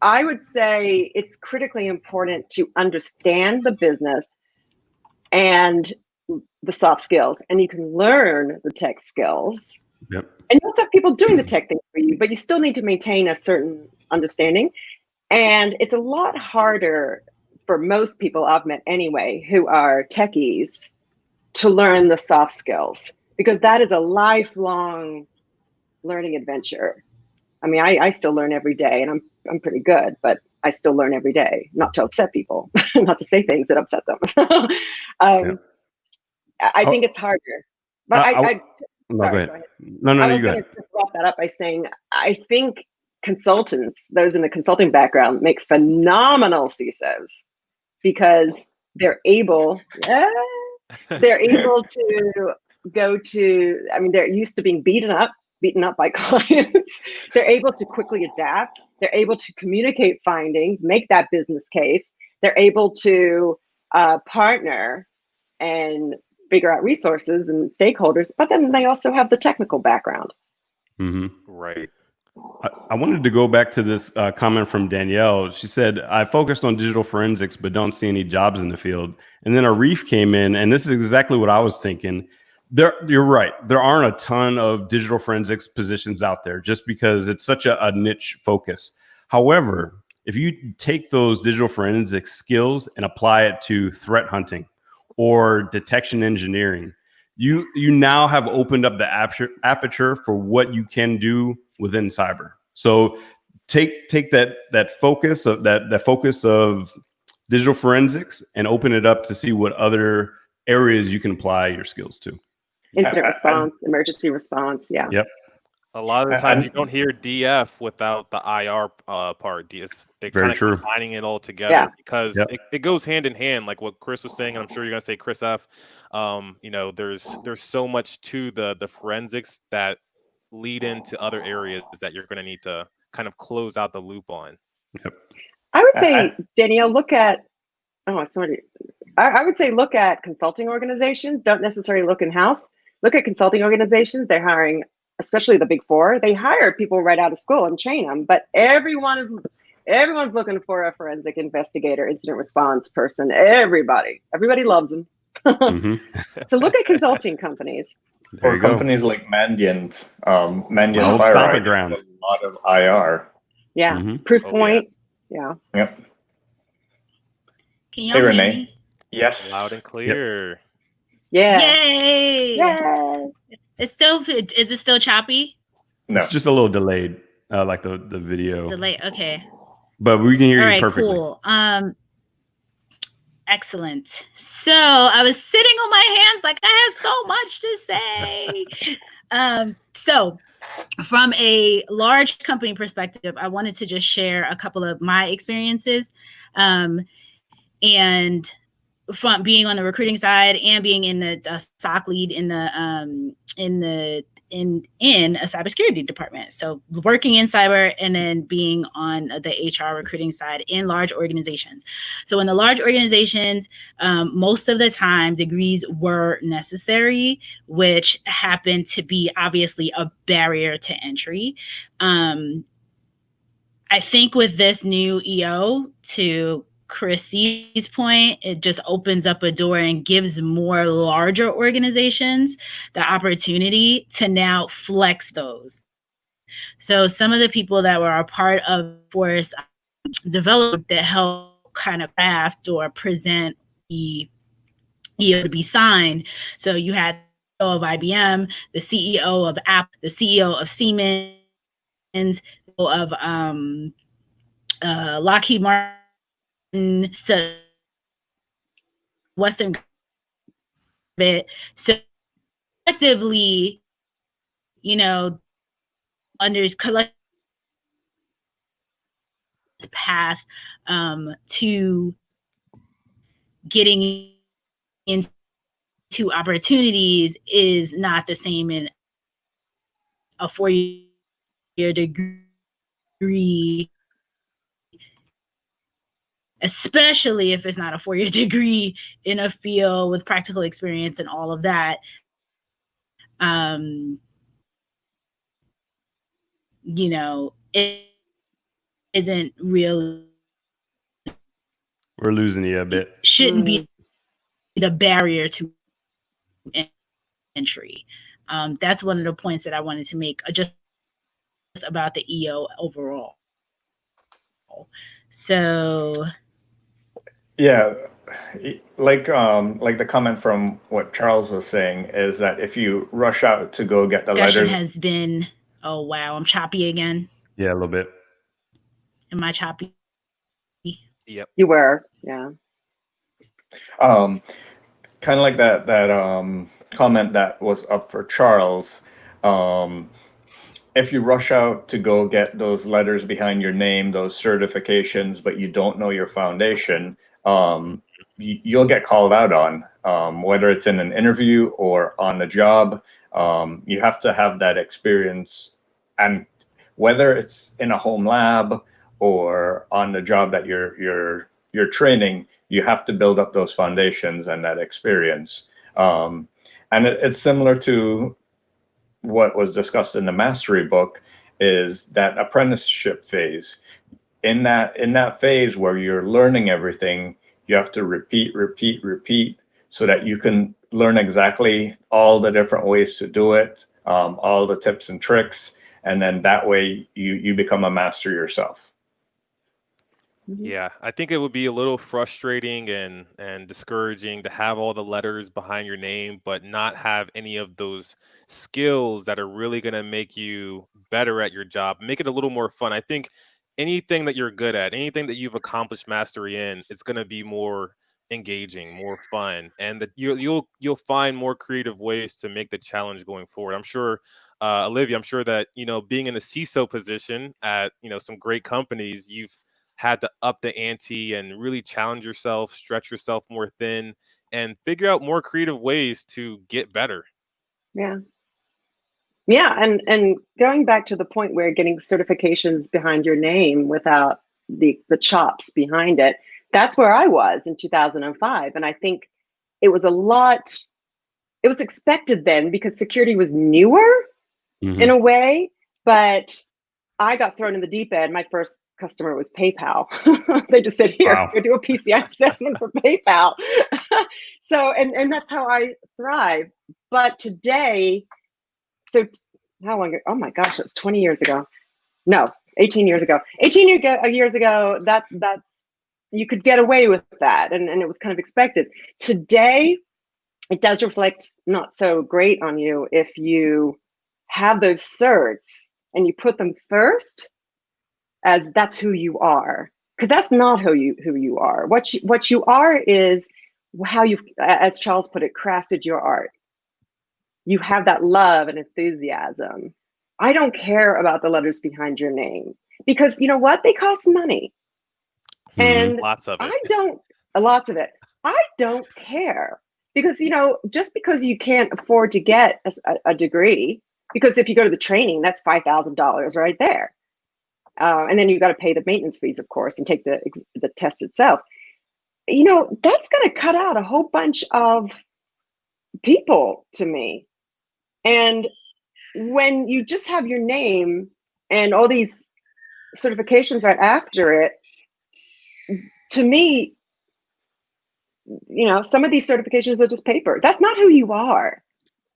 Speaker 4: I would say it's critically important to understand the business and the soft skills, and you can learn the tech skills.
Speaker 2: Yep.
Speaker 4: And you also have people doing the tech things for you, but you still need to maintain a certain understanding. And it's a lot harder for most people I've met anyway, who are techies, to learn the soft skills, because that is a lifelong learning adventure. I mean, I still learn every day, and I'm pretty good, but I still learn every day, not to upset people, not to say things that upset them. I think it's harder. But sorry, go ahead.
Speaker 2: No,
Speaker 4: I was
Speaker 2: you go
Speaker 4: going
Speaker 2: ahead.
Speaker 4: to wrap that up by saying I think consultants, those in the consulting background, make phenomenal CISOs, because they're able to go to, I mean, they're used to being beaten up by clients. They're able to quickly adapt. They're able to communicate findings, make that business case. They're able to partner and figure out resources and stakeholders, but then they also have the technical background.
Speaker 3: Right.
Speaker 2: I wanted to go back to this comment from Danielle. She said, I focused on digital forensics, but don't see any jobs in the field. And then Arif came in, and this is exactly what I was thinking. You're right. There aren't a ton of digital forensics positions out there, just because it's such a niche focus. However, if you take those digital forensics skills and apply it to threat hunting or detection engineering, you now have opened up the aperture for what you can do within cyber. So take that focus of digital forensics and open it up to see what other areas you can apply your skills to.
Speaker 4: Incident response, emergency response. Yeah.
Speaker 2: Yep.
Speaker 3: A lot of the times you don't hear DF without the IR part. They're
Speaker 2: Very
Speaker 3: kind of
Speaker 2: true.
Speaker 3: combining it all together because
Speaker 2: Yep.
Speaker 3: it goes hand in hand, like what Chris was saying, and I'm sure you're gonna say Chris F. There's so much to the forensics that lead into other areas that you're gonna need to kind of close out the loop on.
Speaker 2: Yep.
Speaker 4: I would say, Danielle, look at I would say look at consulting organizations. Don't necessarily look in-house. Look at consulting organizations. They're hiring, especially the big four. They hire people right out of school and train them, but everyone's looking for a forensic investigator, incident response person. Everybody loves them. So look at consulting companies.
Speaker 2: There you go.
Speaker 5: Companies like Mandiant, Mandiant
Speaker 2: Old
Speaker 5: Fire
Speaker 2: stomping
Speaker 5: Eye,
Speaker 2: grounds.
Speaker 5: a lot of IR.
Speaker 4: Yeah,
Speaker 2: Mhm.
Speaker 4: Proofpoint. Yeah.
Speaker 5: Yep.
Speaker 1: Can y'all
Speaker 5: Hey,
Speaker 1: hear
Speaker 5: Renee.
Speaker 1: me?
Speaker 5: Yes.
Speaker 3: Loud and clear.
Speaker 4: Yeah.
Speaker 1: Yay!
Speaker 4: Yay.
Speaker 1: Is it still choppy?
Speaker 5: No.
Speaker 2: It's just a little delayed, like the video.
Speaker 1: Delay. Okay.
Speaker 2: But we can hear
Speaker 1: All
Speaker 2: you
Speaker 1: right,
Speaker 2: perfectly.
Speaker 1: cool. Excellent. So I was sitting on my hands like I have so much to say. So from a large company perspective, I wanted to just share a couple of my experiences. And from being on the recruiting side and being in the SOC lead in a cybersecurity department. So working in cyber and then being on the HR recruiting side in large organizations. So in the large organizations, most of the time degrees were necessary, which happened to be obviously a barrier to entry. I think with this new EO, to Chrissy's point, it just opens up a door and gives more larger organizations the opportunity to now flex those. So some of the people that were a part of Force developed that help kind of craft or present the EO to be signed. So you had the CEO of IBM, the CEO of Apple, the CEO of Siemens, of Lockheed Martin, so Western bit. So effectively, under collective path to getting into opportunities is not the same in a 4-year degree, especially if it's not a 4-year degree in a field with practical experience and all of that. It isn't really.
Speaker 2: We're losing you a bit.
Speaker 1: Shouldn't be the barrier to entry. That's one of the points that I wanted to make just about the EO overall. So
Speaker 5: yeah, like the comment from what Charles was saying is that if you rush out to go get the letters,
Speaker 1: has been, oh wow, I'm choppy again.
Speaker 2: Yeah, a little bit.
Speaker 1: Am I choppy?
Speaker 3: Yep.
Speaker 4: You were, yeah.
Speaker 5: Kind of like that comment that was up for Charles. If you rush out to go get those letters behind your name, those certifications, but you don't know your foundation, you'll get called out on, whether it's in an interview or on the job. You have to have that experience, and whether it's in a home lab or on the job that you're training, you have to build up those foundations and that experience. And it's similar to what was discussed in the mastery book, is that apprenticeship phase. In that phase where you're learning everything, you have to repeat so that you can learn exactly all the different ways to do it, all the tips and tricks, and then that way you become a master yourself.
Speaker 3: Yeah, I think it would be a little frustrating and discouraging to have all the letters behind your name, but not have any of those skills that are really going to make you better at your job, make it a little more fun. I think anything that you're good at, anything that you've accomplished mastery in, it's going to be more engaging, more fun, and that you'll find more creative ways to make the challenge going forward. I'm sure, Olivia, I'm sure that, you know, being in the CISO position at, you know, some great companies, you've had to up the ante and really challenge yourself, stretch yourself more thin, and figure out more creative ways to get better.
Speaker 4: Yeah. Yeah, and going back to the point where getting certifications behind your name without the chops behind it, that's where I was in 2005. And I think it was it was expected then because security was newer in a way, but I got thrown in the deep end. My first customer was PayPal. They just said, here,
Speaker 2: Wow.
Speaker 4: go do a PCI assessment for PayPal. So, and that's how I thrive. But today, so how long ago? Oh my gosh, it was 20 years ago. No, 18 years ago. 18 years ago, that's you could get away with that, and it was kind of expected. Today, it does reflect not so great on you if you have those certs and you put them first as that's who you are, because that's not who you are. What you are is how you've, as Charles put it, crafted your art. You have that love and enthusiasm. I don't care about the letters behind your name because you know what? They cost money. And
Speaker 3: Lots of it.
Speaker 4: Lots of it. I don't care because, you know, just because you can't afford to get a degree, because if you go to the training, that's $5,000 right there. And then you've got to pay the maintenance fees, of course, and take the test itself. You know, that's going to cut out a whole bunch of people to me. And when you just have your name and all these certifications right after it, to me, you know, some of these certifications are just paper. That's not who you are.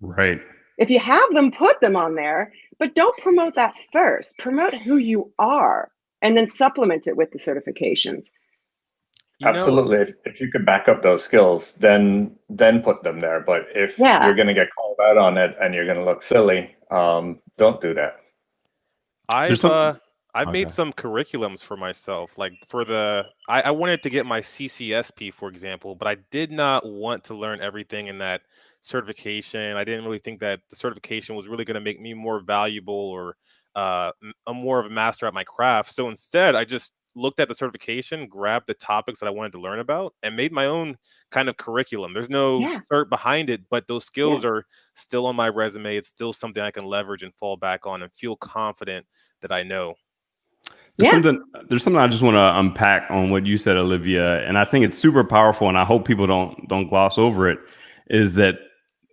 Speaker 2: Right.
Speaker 4: If you have them, put them on there, but don't promote that first. Promote who you are and then supplement it with the certifications.
Speaker 5: Absolutely. If you could back up those skills, then put them there. But if you're going to get called out on it and you're going to look silly, don't do that.
Speaker 3: I've made some curriculums for myself, like for I wanted to get my CCSP, for example, but I did not want to learn everything in that certification. I didn't really think that the certification was really going to make me more valuable or more of a master at my craft. So instead, I just looked at the certification, grabbed the topics that I wanted to learn about, and made my own kind of curriculum. There's no cert behind it, but those skills are still on my resume. It's still something I can leverage and fall back on and feel confident that I know.
Speaker 2: There's something I just want to unpack on what you said, Olivia, and I think it's super powerful, and I hope people don't gloss over it, is that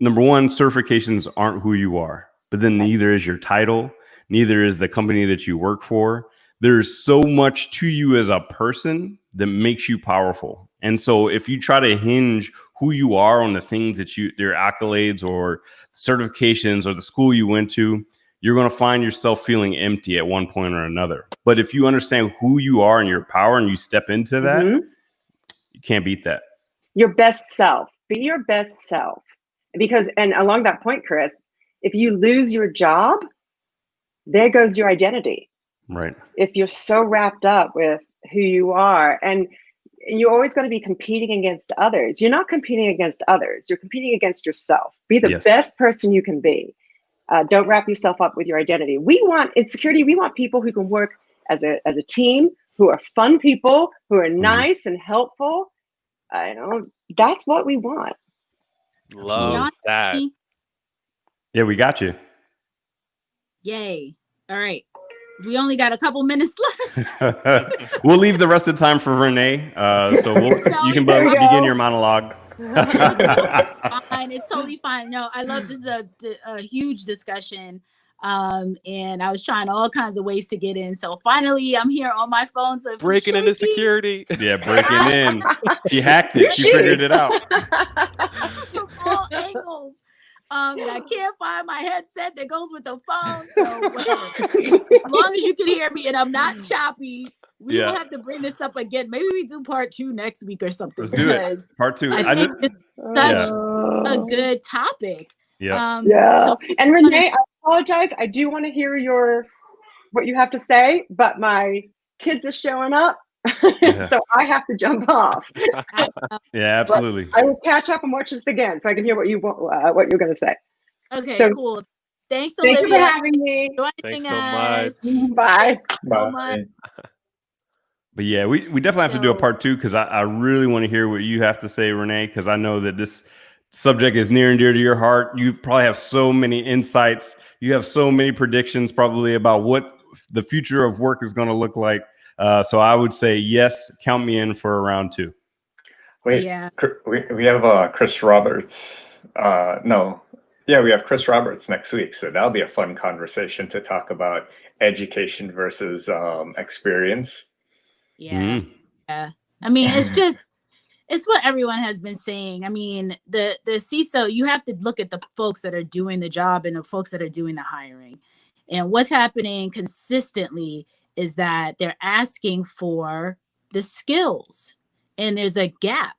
Speaker 2: number one, certifications aren't who you are, but then neither is your title, neither is the company that you work for. There's so much to you as a person that makes you powerful. And so if you try to hinge who you are on the things that their accolades or certifications or the school you went to, you're going to find yourself feeling empty at one point or another. But if you understand who you are and your power and you step into that, you can't beat that.
Speaker 4: Your best self. Be your best self. Because, and along that point, Chris, if you lose your job, there goes your identity.
Speaker 2: Right.
Speaker 4: If you're so wrapped up with who you are, and you're always going to be competing against others. You're not competing against others. You're competing against yourself. Be the best person you can be. Don't wrap yourself up with your identity. In security, we want people who can work as a team, who are fun people, who are nice and helpful. That's what we want.
Speaker 3: Love that.
Speaker 2: Yeah, we got you.
Speaker 1: Yay. All right. We only got a couple minutes left.
Speaker 2: We'll leave the rest of the time for Renee. So you can begin your monologue.
Speaker 1: It's totally fine. No, I love this. Is a huge discussion. And I was trying all kinds of ways to get in. So finally, I'm here on my phone. So
Speaker 3: breaking into security.
Speaker 2: Yeah, breaking in. She hacked it. She figured it out.
Speaker 1: From all angles. And I can't find my headset that goes with the phone. So whatever. As long as you can hear me and I'm not choppy, we will have to bring this up again. Maybe we do part 2 next week or something.
Speaker 2: Let's do it. Part 2.
Speaker 1: I think it's such a good topic.
Speaker 2: Yeah.
Speaker 4: So and Renee, I apologize. I do want to hear what you have to say, but my kids are showing up. So I have to jump off.
Speaker 2: Yeah, absolutely.
Speaker 4: But I will catch up and watch this again so I can hear what you're going to say.
Speaker 1: Okay,
Speaker 4: So,
Speaker 1: cool. Thanks,
Speaker 4: thank
Speaker 1: Olivia.
Speaker 4: you for having me.
Speaker 3: Thanks so
Speaker 1: us.
Speaker 3: much.
Speaker 4: Bye.
Speaker 1: So much.
Speaker 2: But yeah, we definitely have to do a
Speaker 1: So-
Speaker 2: part 2 because I really want to hear what you have to say, Renee, because I know that this subject is near and dear to your heart. You probably have so many insights. You have so many predictions probably about what the future of work is going to look like. So I would say, yes, count me in for round 2.
Speaker 5: Wait,
Speaker 1: Yeah.
Speaker 5: we have Chris Roberts. We have Chris Roberts next week. So that'll be a fun conversation to talk about education versus experience.
Speaker 1: Yeah. Yeah. I mean, it's what everyone has been saying. I mean, the CISO, you have to look at the folks that are doing the job and the folks that are doing the hiring. And what's happening consistently is that they're asking for the skills, and there's a gap.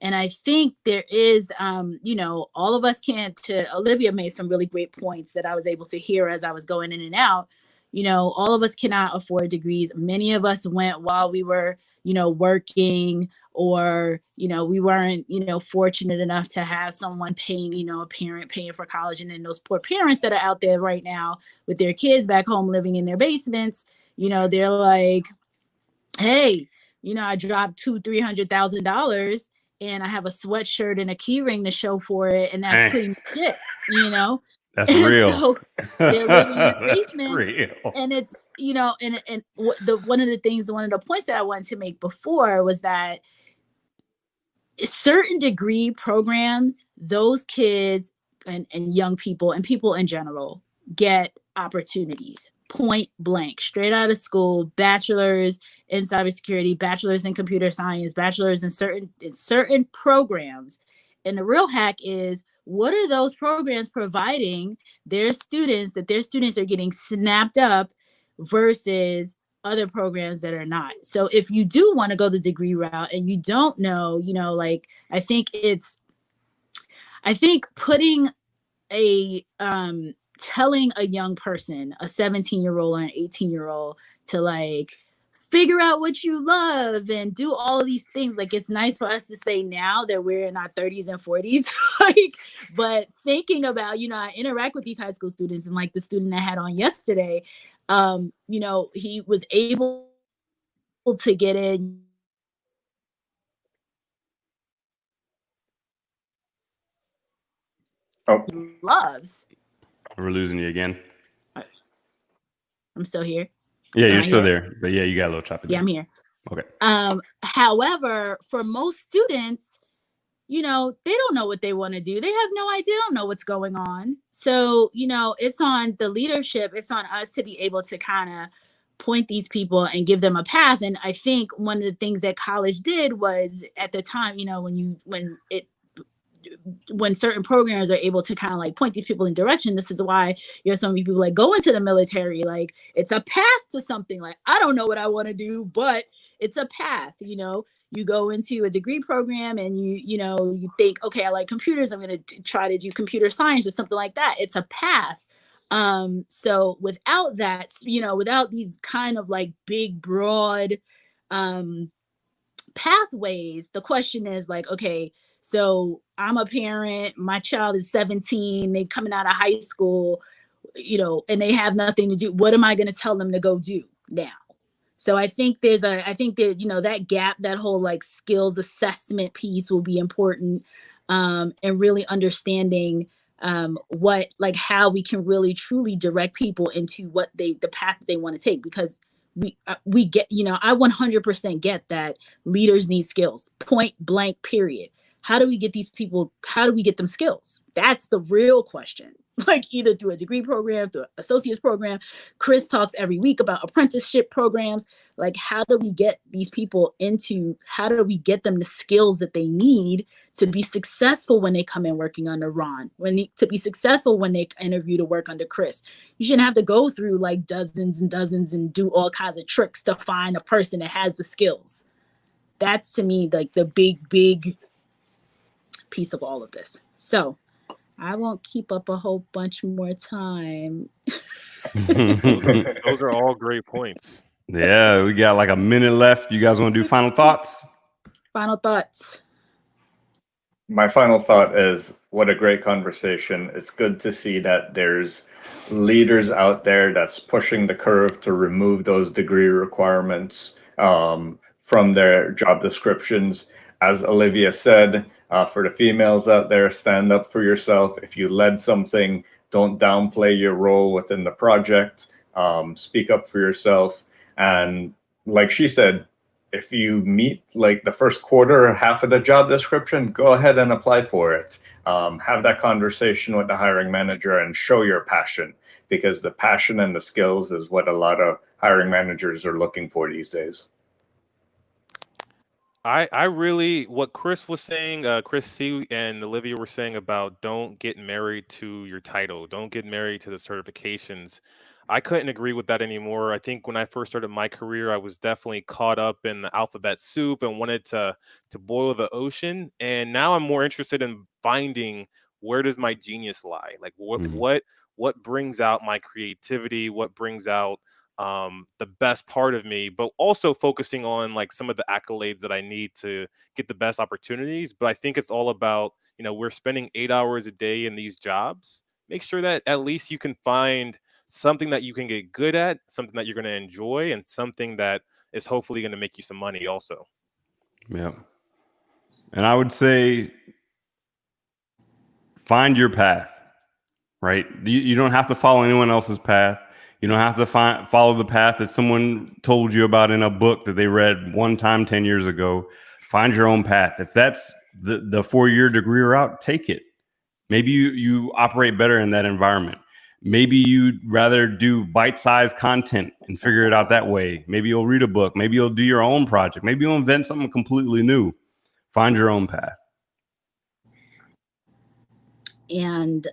Speaker 1: And I think there is, all of us can't. Olivia made some really great points that I was able to hear as I was going in and out. All of us cannot afford degrees. Many of us went while we were, working, or we weren't fortunate enough to have someone paying, a parent paying for college. And then those poor parents that are out there right now with their kids back home living in their basements, they're like, hey, I dropped $200,000-$300,000 and I have a sweatshirt and a key ring to show for it, and that's pretty much it.
Speaker 2: That's real.
Speaker 1: So they're living in the basement,
Speaker 2: real.
Speaker 1: and it's and one of the points that I wanted to make before was that certain degree programs, those kids and young people and people in general get opportunities, point blank, straight out of school, bachelor's in cybersecurity, bachelor's in computer science, bachelor's in certain programs. And the real hack is, what are those programs providing their students that their students are getting snapped up versus other programs that are not? So if you do want to go the degree route and you don't know, I think putting telling a young person, a 17-year-old or an 18-year-old, to figure out what you love and do all of these things. It's nice for us to say now that we're in our 30s and 40s, but thinking about, I interact with these high school students, and the student I had on yesterday, he was able to get in.
Speaker 5: Oh,
Speaker 1: Loves.
Speaker 2: We're losing you again.
Speaker 1: I'm still here.
Speaker 2: Yeah, you're still there. But yeah, you got a little choppy.
Speaker 1: Yeah, I'm here.
Speaker 2: Okay.
Speaker 1: However, for most students, they don't know what they want to do. They have no idea, don't know what's going on. So, it's on the leadership, it's on us to be able to kind of point these people and give them a path. And I think one of the things that college did was, at the time, when certain programs are able to kind of point these people in direction, this is why some people go into the military. It's a path to something. I don't know what I want to do, but it's a path. You go into a degree program and you think, okay, I like computers, I'm going to try to do computer science or something like that. It's a path. So without that, without these kind of big, broad pathways, the question is okay, so I'm a parent, my child is 17, they coming out of high school, and they have nothing to do. What am I going to tell them to go do now? So I think that gap, that whole skills assessment piece will be important, and really understanding what how we can really truly direct people into the path that they want to take, because we get, I 100% get that leaders need skills, point blank, period. How do we get these people? How do we get them skills? That's the real question. Either through a degree program, through an associate's program. Chris talks every week about apprenticeship programs. How do we get these people how do we get them the skills that they need to be successful when they come in working under Ron, to be successful when they interview to work under Chris? You shouldn't have to go through dozens and dozens and do all kinds of tricks to find a person that has the skills. That's, to me, the big piece of all of this. So I won't keep up a whole bunch more time.
Speaker 3: Those are all great points.
Speaker 2: Yeah, we got like a minute left. You guys want to do final thoughts?
Speaker 1: Final thoughts.
Speaker 5: My final thought is what a great conversation. It's good to see that there's leaders out there that's pushing the curve to remove those degree requirements from their job descriptions. As Olivia said, for the females out there, stand up for yourself. If you led something, don't downplay your role within the project. Speak up for yourself. And like she said, if you meet like the first quarter or half of the job description, go ahead and apply for it. Have that conversation with the hiring manager and show your passion, because the passion and the skills is what a lot of hiring managers are looking for these days.
Speaker 3: I really, what Chris was saying, Chris C and Olivia were saying about don't get married to your title, don't get married to the certifications. I couldn't agree with that anymore. I think when I first started my career, I was definitely caught up in the alphabet soup and wanted to boil the ocean. And now I'm more interested in finding where does my genius lie? Like what brings out my creativity? What brings out the best part of me, but also focusing on like some of the accolades that I need to get the best opportunities. But I think it's all about, we're spending 8 hours a day in these jobs. Make sure that at least you can find something that you can get good at, something that you're going to enjoy, and something that is hopefully going to make you some money also.
Speaker 2: Yeah. And I would say find your path, right? You don't have to follow anyone else's path. You don't have to follow the path that someone told you about in a book that they read one time 10 years ago. Find your own path. If that's the 4-year degree route, take it. Maybe you operate better in that environment. Maybe you'd rather do bite-sized content and figure it out that way. Maybe you'll read a book. Maybe you'll do your own project. Maybe you'll invent something completely new. Find your own path.
Speaker 1: And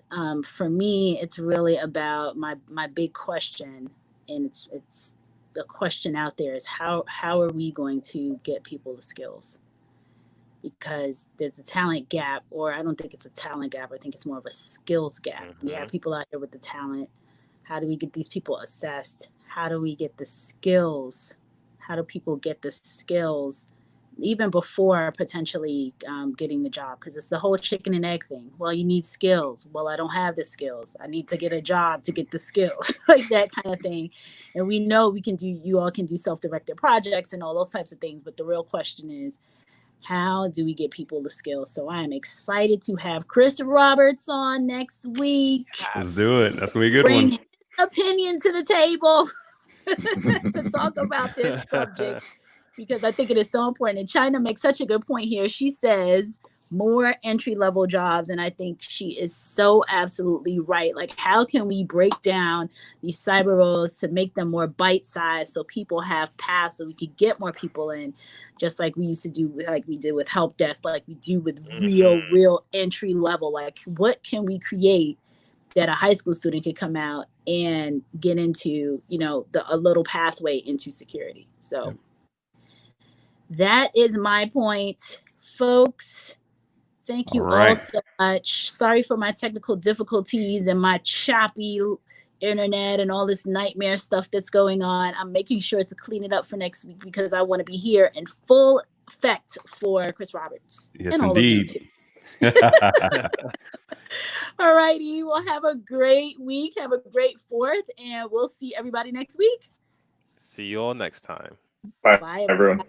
Speaker 1: for me, it's really about my big question, and it's the question out there is how are we going to get people the skills? Because there's a talent gap, or I don't think it's a talent gap. I think it's more of a skills gap.
Speaker 3: Mm-hmm.
Speaker 1: We have people out here with the talent. How do we get these people assessed? How do we get the skills? How do people get the skills even before potentially getting the job? Because it's the whole chicken and egg thing. Well, you need skills. Well, I don't have the skills. I need to get a job to get the skills, like that kind of thing. And we know you all can do self-directed projects and all those types of things. But the real question is, how do we get people the skills? So I am excited to have Chris Roberts on next week.
Speaker 2: Let's do it. That's going to be a good
Speaker 1: Bring
Speaker 2: one.
Speaker 1: his opinion to the table to talk about this subject, because I think it is so important. And China makes such a good point here. She says more entry-level jobs, and I think she is so absolutely right. Like, how can we break down these cyber roles to make them more bite-sized so people have paths, so we could get more people in, just like we used to do, like we did with help desk, like we do with real entry level. Like, what can we create that a high school student could come out and get into, a little pathway into security? So that is my point, folks. Thank you all so much. Sorry for my technical difficulties and my choppy internet and all this nightmare stuff that's going on. I'm making sure to clean it up for next week, because I want to be here in full effect for Chris Roberts.
Speaker 2: Yes,
Speaker 1: and
Speaker 2: indeed.
Speaker 1: All of you too. All righty. Well, have a great week. Have a great 4th, and we'll see everybody next week.
Speaker 3: See you all next time.
Speaker 5: Bye everyone.